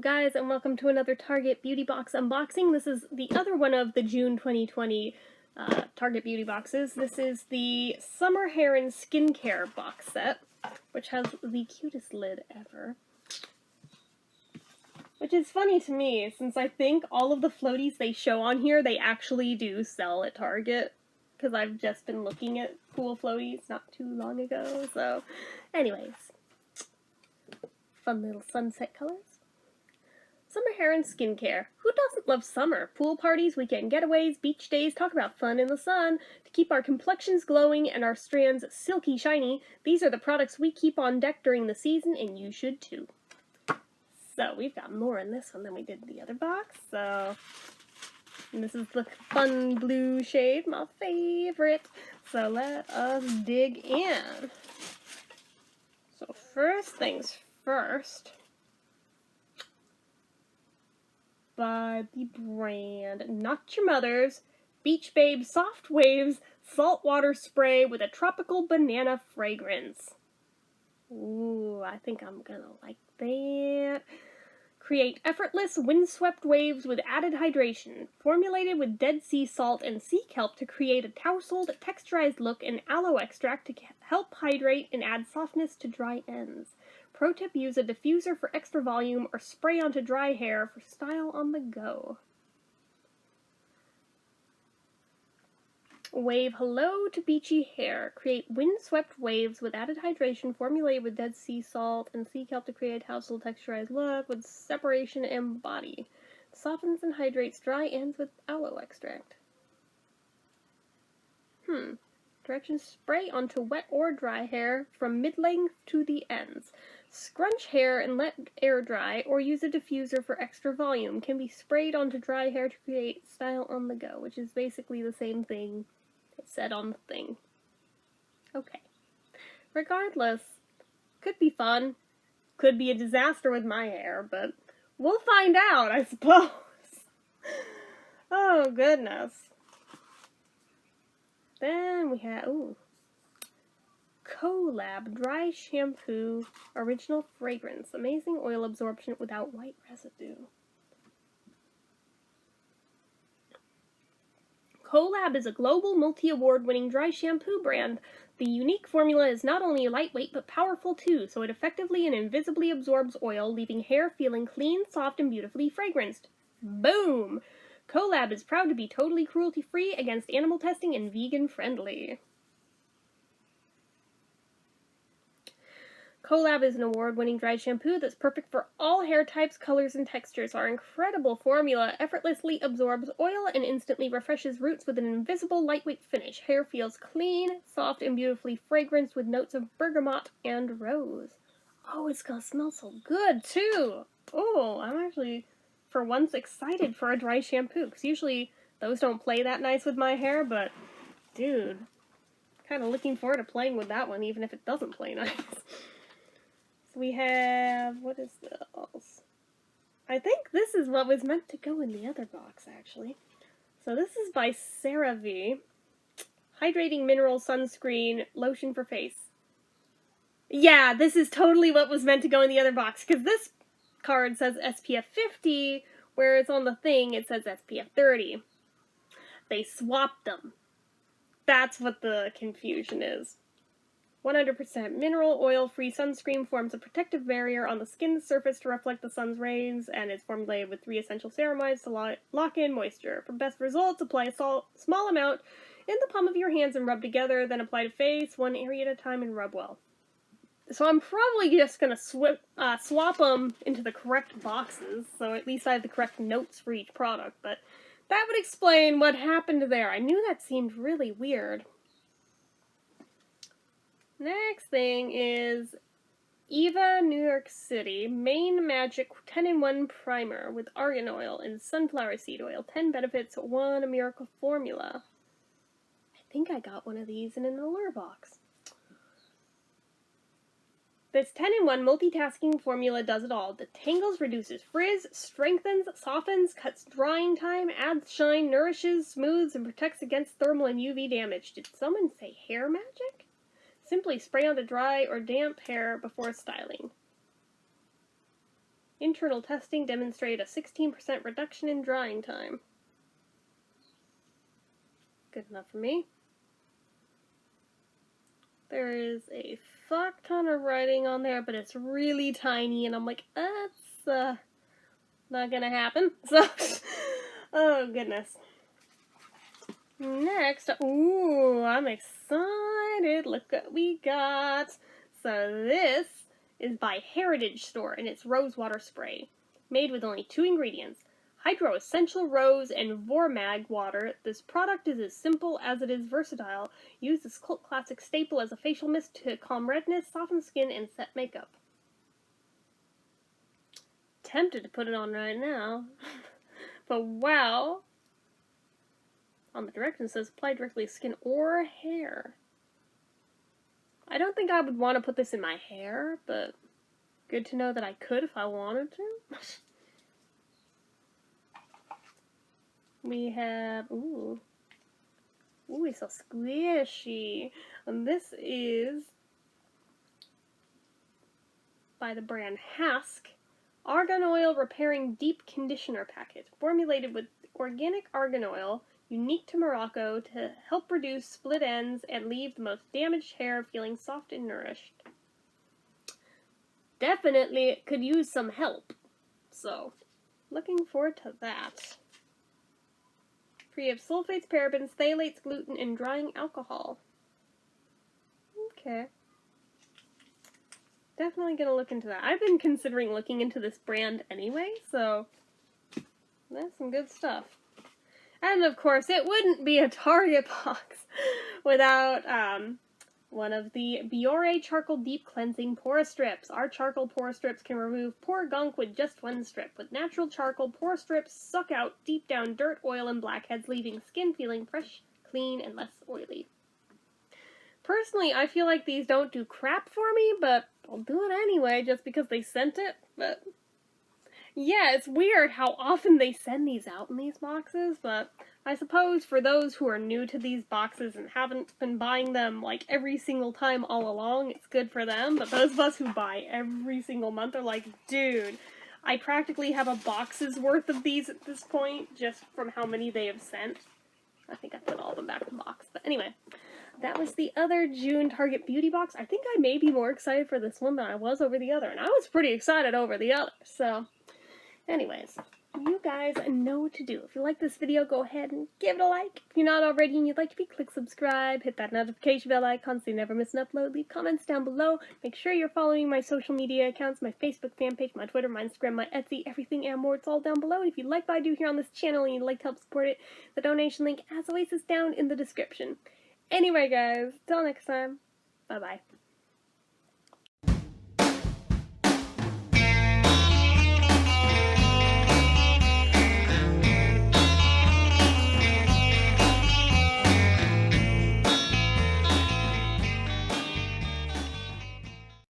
guys, and welcome to another Target Beauty Box unboxing. This is the other one of the June 2020 Target Beauty Boxes. This is the Summer Hair and Skincare box set, which has the cutest lid ever. Which is funny to me, since I think all of the floaties they show on here, they actually do sell at Target. Because I've just been looking at cool floaties not too long ago, so anyways. Fun little sunset colors. Summer hair and skincare. Who doesn't love summer? Pool parties, weekend getaways, beach days, talk about fun in the sun. To keep our complexions glowing and our strands silky shiny, these are the products we keep on deck during the season, and you should too. So, we've got more in this one than we did in the other box, and this is the fun blue shade, my favorite. So let us dig in. So first things first, by the brand Not Your Mother's BeatleBabe Soft Waves Saltwater Spray with a tropical banana fragrance. Ooh, I think I'm gonna like that. Create effortless, windswept waves with added hydration. Formulated with Dead Sea salt and sea kelp to create a tousled, texturized look, and aloe extract to help hydrate and add softness to dry ends. Pro tip, use a diffuser for extra volume or spray onto dry hair for style on the go. Wave hello to beachy hair. Create windswept waves with added hydration, formulated with Dead Sea salt and sea kelp to create a tousled, texturized look with separation and body. Softens and hydrates dry ends with aloe extract. Directions: spray onto wet or dry hair from mid-length to the ends. Scrunch hair and let air dry, or use a diffuser for extra volume. Can be sprayed onto dry hair to create style on the go, which is basically the same thing it said on the thing. Okay. Regardless, could be fun. Could be a disaster with my hair, but we'll find out, I suppose. Oh, goodness. Then we have, Collab Dry Shampoo Original Fragrance. Amazing oil absorption without white residue. Collab is a global multi-award-winning dry shampoo brand. The unique formula is not only lightweight but powerful too, so it effectively and invisibly absorbs oil, leaving hair feeling clean, soft, and beautifully fragranced. Boom! Collab is proud to be totally cruelty-free, against animal testing, and vegan-friendly. Collab is an award-winning dry shampoo that's perfect for all hair types, colors, and textures. Our incredible formula effortlessly absorbs oil and instantly refreshes roots with an invisible, lightweight finish. Hair feels clean, soft, and beautifully fragranced with notes of bergamot and rose. Oh, it's gonna smell so good, too! Oh, I'm actually, for once, excited for a dry shampoo, because usually those don't play that nice with my hair, but, dude, kind of looking forward to playing with that one, even if it doesn't play nice. We have, what is this? I think this is what was meant to go in the other box, actually. So this is by CeraVe. Hydrating Mineral Sunscreen Lotion for Face. Yeah, this is totally what was meant to go in the other box, because this card says SPF 50, whereas on the thing it says SPF 30. They swapped them. That's what the confusion is. 100% mineral oil-free sunscreen forms a protective barrier on the skin's surface to reflect the sun's rays, and is formulated with 3 essential ceramides to lock in moisture. For best results, apply a small amount in the palm of your hands and rub together, then apply to face, one area at a time, and rub well. So I'm probably just going to swap them into the correct boxes, so at least I have the correct notes for each product, but that would explain what happened there. I knew that seemed really weird. Next thing is Eva New York City Main Magic 10-in-1 Primer with argan oil and sunflower seed oil. 10 benefits, 1 miracle formula. I think I got one of these in an allure box. This 10-in-1 multitasking formula does it all. Detangles, reduces frizz, strengthens, softens, cuts drying time, adds shine, nourishes, smooths, and protects against thermal and UV damage. Did someone say hair magic? Simply spray onto dry or damp hair before styling. Internal testing demonstrated a 16% reduction in drying time. Good enough for me. There is a fuck ton of writing on there, but it's really tiny, and I'm like, that's not gonna happen. So, oh goodness. Next, ooh, I'm excited. Look what we got. So this is by Heritage Store, and it's rosewater spray, made with only 2 ingredients. Hydro Essential Rose and Vormag water. This product is as simple as it is versatile. Use this cult classic staple as a facial mist to calm redness, soften skin, and set makeup. Tempted to put it on right now. But wow. On the directions it says apply directly to skin or hair. I don't think I would want to put this in my hair, but good to know that I could if I wanted to. We have, ooh, it's so squishy. And this is by the brand Hask Argan Oil Repairing Deep Conditioner Packet, formulated with organic argan oil, unique to Morocco, to help reduce split ends and leave the most damaged hair feeling soft and nourished. Definitely could use some help. So, looking forward to that. Free of sulfates, parabens, phthalates, gluten, and drying alcohol. Okay. Definitely gonna look into that. I've been considering looking into this brand anyway, so that's some good stuff. And of course, it wouldn't be a Target box without one of the Biore Charcoal Deep Cleansing Pore Strips. Our charcoal pore strips can remove pore gunk with just 1 strip. With natural charcoal, pore strips suck out deep down dirt, oil, and blackheads, leaving skin feeling fresh, clean, and less oily. Personally, I feel like these don't do crap for me, but I'll do it anyway just because they sent it. But yeah, it's weird how often they send these out in these boxes, but I suppose for those who are new to these boxes and haven't been buying them like every single time all along, it's good for them. But those of us who buy every single month are like, dude, I practically have a box's worth of these at this point, just from how many they have sent. I think I put all of them back in the box. But anyway, that was the other June Target Beauty box. I think I may be more excited for this one than I was over the other, and I was pretty excited over the other, so anyways, you guys know what to do. If you like this video, go ahead and give it a like. If you're not already and you'd like to be, click subscribe, hit that notification bell icon so you never miss an upload, leave comments down below. Make sure you're following my social media accounts, my Facebook fan page, my Twitter, my Instagram, my Etsy, everything and more. It's all down below. And if you like what I do here on this channel and you'd like to help support it, the donation link, as always, is down in the description. Anyway, guys, till next time, bye-bye.